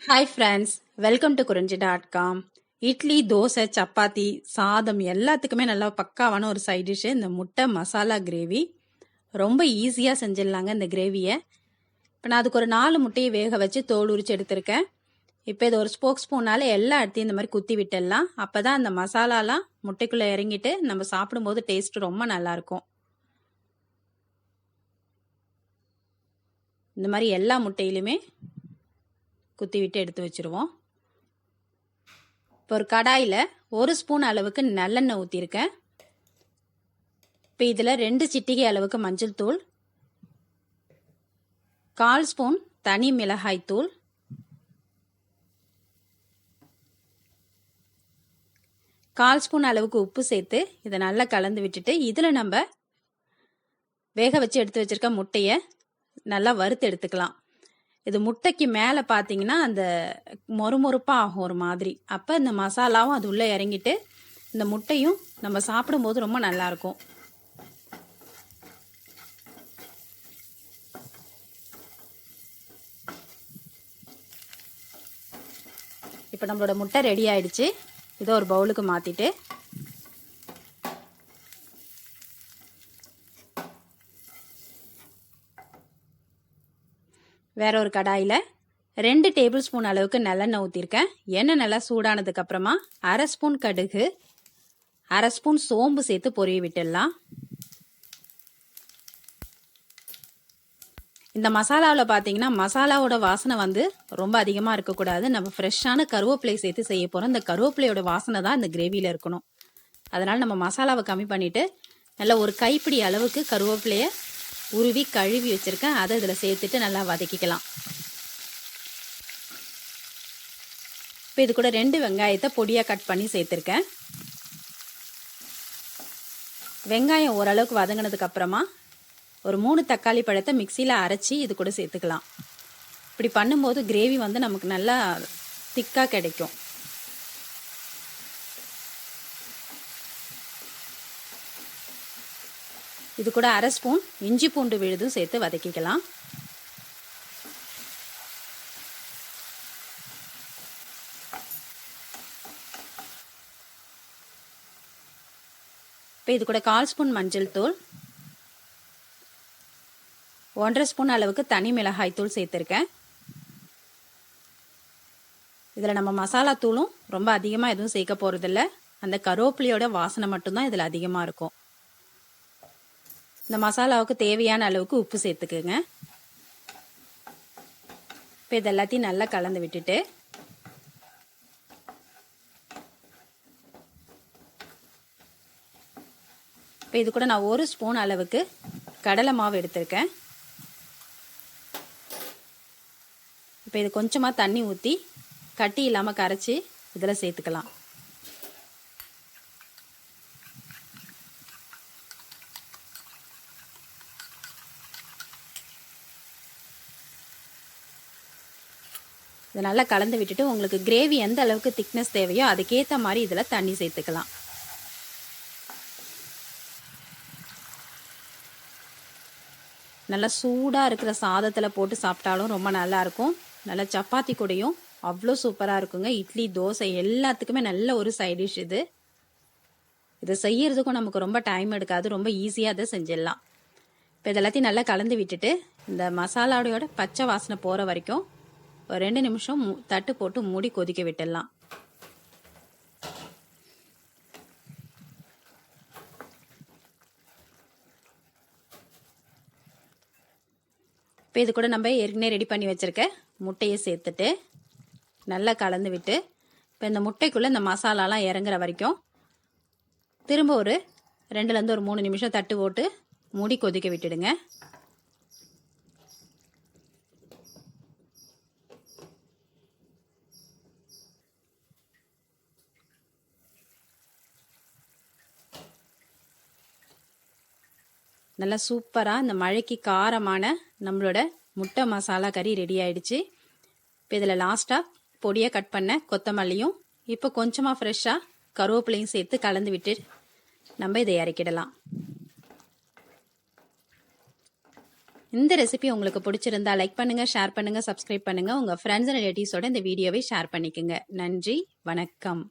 Hi friends, welcome to Kurinji dot com. Idli, dosa, chapati, சாதம் எல்லாத்துக்குமே நல்லா பக்காவான ஒரு சைட் டிஷ்ஷு இந்த முட்டை மசாலா கிரேவி. ரொம்ப ஈஸியாக செஞ்சிடலாங்க இந்த கிரேவியை. இப்போ நான் அதுக்கு ஒரு 4 முட்டையை வேக வச்சு தோல் உரிச்சு எடுத்திருக்கேன். இப்போ இது ஒரு ஸ்போக் ஸ்பூனால் எல்லா இடத்தையும் இந்த மாதிரி குத்தி விட்டுடலாம். அப்போ தான் அந்த மசாலாலாம் முட்டைக்குள்ளே இறங்கிட்டு நம்ம சாப்பிடும்போது டேஸ்ட் ரொம்ப நல்லாயிருக்கும். இந்த மாதிரி எல்லா முட்டையிலுமே குத்தி விட்டு எடுத்து வச்சுருவோம். இப்போ ஒரு கடாயில் 1 ஸ்பூன் அளவுக்கு நல்லெண்ணெய் ஊற்றிருக்கேன். இப்போ இதில் 2 சிட்டிகை அளவுக்கு மஞ்சள் தூள், 1/4 ஸ்பூன் தனி மிளகாய் தூள், 1/4 ஸ்பூன் அளவுக்கு உப்பு சேர்த்து இதை நல்லா கலந்து விட்டுட்டு இதில் நம்ம வேக வச்சு எடுத்து வச்சிருக்க முட்டையை நல்லா வறுத்து எடுத்துக்கலாம். இது முட்டைக்கு மேலே பார்த்தீங்கன்னா அந்த மொறுமொறுப்பாக ஆகும் ஒரு மாதிரி. அப்போ இந்த மசாலாவும் அது உள்ளே இறங்கிட்டு இந்த முட்டையும் நம்ம சாப்பிடும்போது ரொம்ப நல்லாயிருக்கும். இப்போ நம்மளோட முட்டை ரெடி ஆயிடுச்சு. இதை ஒரு பவுலுக்கு மாற்றிட்டு வேற ஒரு கடாயில் 2 டேபிள் ஸ்பூன் அளவுக்கு நல்லெண்ணெய் ஊற்றிருக்கேன். எண்ணெய் நல்லா சூடானதுக்கு அப்புறமா 1/2 ஸ்பூன் கடுகு, 1/2 ஸ்பூன் சோம்பு சேர்த்து பொரிய விட்டுடலாம். இந்த மசாலாவில் பார்த்தீங்கன்னா மசாலாவோட வாசனை ரொம்ப அதிகமாக இருக்கக்கூடாது. நம்ம ஃப்ரெஷ்ஷான கருவேப்பிலை சேர்த்து செய்ய போகிறோம். இந்த கருவேப்பிலையோட வாசனை தான் இந்த கிரேவியில் இருக்கணும். அதனால் நம்ம மசாலாவை கம்மி பண்ணிவிட்டு நல்லா ஒரு கைப்பிடி அளவுக்கு கருவேப்பிலையை உருவி கழுவி வச்சுருக்கேன். அதை இதில் சேர்த்துட்டு நல்லா வதக்கிக்கலாம். இப்போ இது கூட 2 வெங்காயத்தை பொடியாக கட் பண்ணி சேர்த்துருக்கேன். வெங்காயம் ஓரளவுக்கு வதங்கினதுக்கு அப்புறமா ஒரு 3 தக்காளி பழத்தை மிக்சியில் அரைச்சி இது கூட சேர்த்துக்கலாம். இப்படி பண்ணும்போது கிரேவி நமக்கு நல்லா திக்காக கிடைக்கும். இது கூட 1/2 ஸ்பூன் இஞ்சி பூண்டு விழுதும் சேர்த்து வதக்கிக்கலாம். இப்போ இது கூட 1/4 ஸ்பூன் மஞ்சள் தூள், 1/2 ஸ்பூன் அளவுக்கு தனி மிளகாய் தூள் சேர்த்துருக்கேன். இதில் நம்ம மசாலா தூளும் ரொம்ப அதிகமாக எதுவும் சேர்க்க போகிறதில்ல. அந்த கருவேப்பிலையோட வாசனை மட்டும்தான் இதில் அதிகமாக இருக்கும். இந்த மசாலாவுக்கு தேவையான அளவுக்கு உப்பு சேர்த்துக்குங்க. இப்போ இது எல்லாத்தையும் நல்லா கலந்து விட்டுட்டு இப்போ இது கூட நான் 1 ஸ்பூன் அளவுக்கு கடலை மாவு எடுத்திருக்கேன். இப்போ இது கொஞ்சமாக தண்ணி ஊற்றி கட்டி இல்லாமல் கரைச்சி இதில் சேர்த்துக்கலாம். இதை நல்லா கலந்து விட்டுட்டு உங்களுக்கு கிரேவி எந்த அளவுக்கு திக்னஸ் தேவையோ அதுக்கேற்ற மாதிரி இதில் தண்ணி சேர்த்துக்கலாம். நல்லா சூடாக இருக்கிற சாதத்தில் போட்டு சாப்பிட்டாலும் ரொம்ப நல்லாயிருக்கும். நல்லா சப்பாத்தி கூடயும் அவ்வளோ சூப்பராக இருக்குங்க. இட்லி, தோசை எல்லாத்துக்குமே நல்ல ஒரு சைட் டிஷ் இது. இதை செய்யறதுக்கும் நமக்கு ரொம்ப டைம் எடுக்காது. ரொம்ப ஈஸியாக அதை செஞ்சிடலாம். இப்போ இதெல்லாத்தையும் நல்லா கலந்து விட்டுட்டு இந்த மசாலாவோட பச்சை வாசனை போகிற வரைக்கும் ஒரு 2 நிமிஷம் தட்டு போட்டு மூடி கொதிக்க விட்டுடலாம். இப்போ இது கூட நம்ம ஏற்கனவே ரெடி பண்ணி வச்சுருக்க முட்டையை சேர்த்துட்டு நல்லா கலந்து விட்டு இப்போ இந்த முட்டைக்குள்ளே இந்த மசாலாலாம் இறங்குற வரைக்கும் திரும்ப ஒரு 2லேருந்து ஒரு 3 நிமிஷம் தட்டு போட்டு மூடி கொதிக்க விட்டுடுங்க. நல்லா சூப்பராக இந்த மழைக்கு காரமான நம்மளோட முட்டை மசாலா கறி ரெடி ஆயிடுச்சு. இப்போ இதில் லாஸ்ட்டாக பொடியாக கட் பண்ண கொத்தமல்லியும் இப்போ கொஞ்சமாக ஃப்ரெஷ்ஷாக கருவேப்பிலையும் சேர்த்து கலந்து விட்டு நம்ம இதை இறக்கிடலாம். இந்த ரெசிபி உங்களுக்கு பிடிச்சிருந்தா லைக் பண்ணுங்க, ஷேர் பண்ணுங்க, சப்ஸ்கிரைப் பண்ணுங்க. உங்க ஃப்ரெண்ட்ஸ் அண்ட் ரிலேட்டிவ்ஸோட இந்த வீடியோவை ஷேர் பண்ணிக்கோங்க. நன்றி, வணக்கம்.